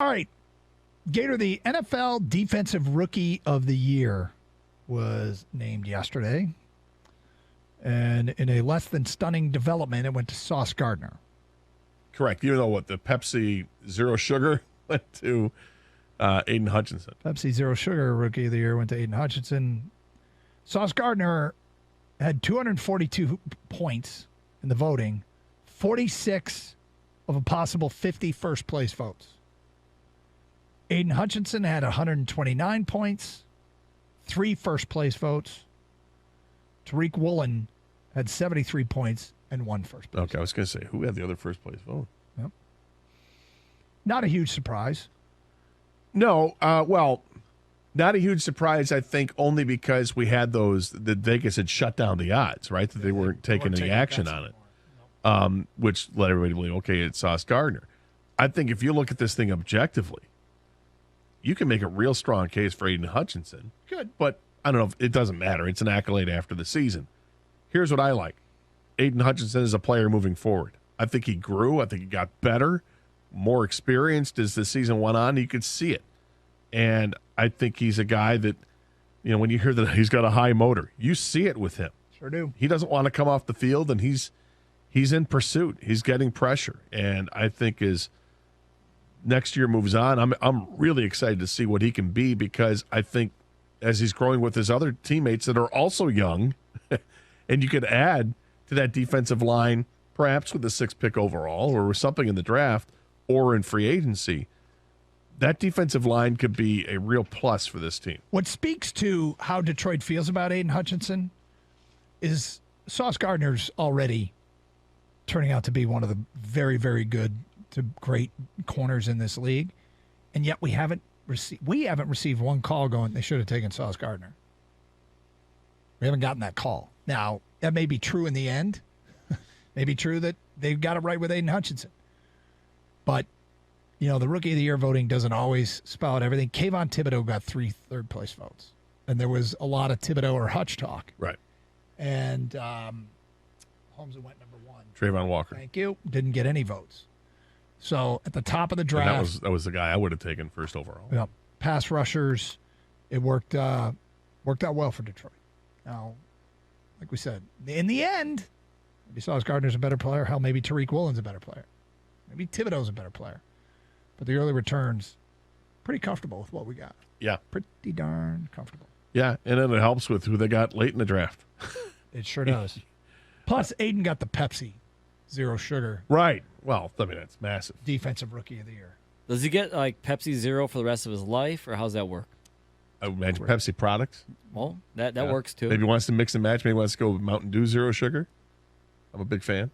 All right. Gator, the NFL Defensive Rookie of the Year was named yesterday. And in a less than stunning development, it went to Sauce Gardner. Correct. Even though the Pepsi Zero Sugar went to Aidan Hutchinson. Pepsi Zero Sugar Rookie of the Year went to Aidan Hutchinson. Sauce Gardner had 242 points in the voting, 46 of a possible 50 first-place votes. Aidan Hutchinson had 129 points, 3 first-place votes. Tariq Woolen had 73 points and 1 first place. Okay, I was going to say, who had the other first-place vote? Yep. Not a huge surprise. No, well, not a huge surprise, I think, only because we had that Vegas had shut down the odds, right? That they weren't taking any action on it, which let everybody believe, okay, it's Sauce Gardner. I think if you look at this thing objectively, you can make a real strong case for Aidan Hutchinson. Good. But I don't know, it doesn't matter. It's an accolade after the season. Here's what I like. Aidan Hutchinson is a player moving forward. I think he grew. I think he got better, more experienced as the season went on. You could see it. And I think he's a guy that, when you hear that he's got a high motor, you see it with him. Sure do. He doesn't want to come off the field, and he's in pursuit. He's getting pressure. And I think as next year moves on, I'm really excited to see what he can be, because I think as he's growing with his other teammates that are also young, and you could add to that defensive line, perhaps with the 6th pick overall or with something in the draft or in free agency, that defensive line could be a real plus for this team. What speaks to how Detroit feels about Aidan Hutchinson is Sauce Gardner's already turning out to be one of the very, very good to great corners in this league, and yet we haven't received one call going, they should have taken Sauce Gardner. We haven't gotten that call. Now, that may be true in the end. May be true that they've got it right with Aidan Hutchinson. But, the Rookie of the Year voting doesn't always spell out everything. Kayvon Thibodeau got 3 third-place votes. And there was a lot of Thibodeau or Hutch talk. Right. And Holmes went number 1. Trayvon Walker. Thank you. Didn't get any votes. So at the top of the draft. And that was the guy I would have taken first overall. Yeah, pass rushers, it worked out well for Detroit. Now, like we said, in the end, maybe Sauce Gardner's a better player. Hell, maybe Tariq Woolen's a better player. Maybe Thibodeau's a better player. But the early returns, pretty comfortable with what we got. Yeah. Pretty darn comfortable. Yeah, and then it helps with who they got late in the draft. It sure does. Plus, Aidan got the Pepsi Zero Sugar. Right. Well, that's massive. Defensive Rookie of the Year. Does he get Pepsi Zero for the rest of his life, or how's that work? I would imagine Pepsi products. Well, that works too. Maybe he wants to mix and match. Maybe he wants to go with Mountain Dew Zero Sugar. I'm a big fan.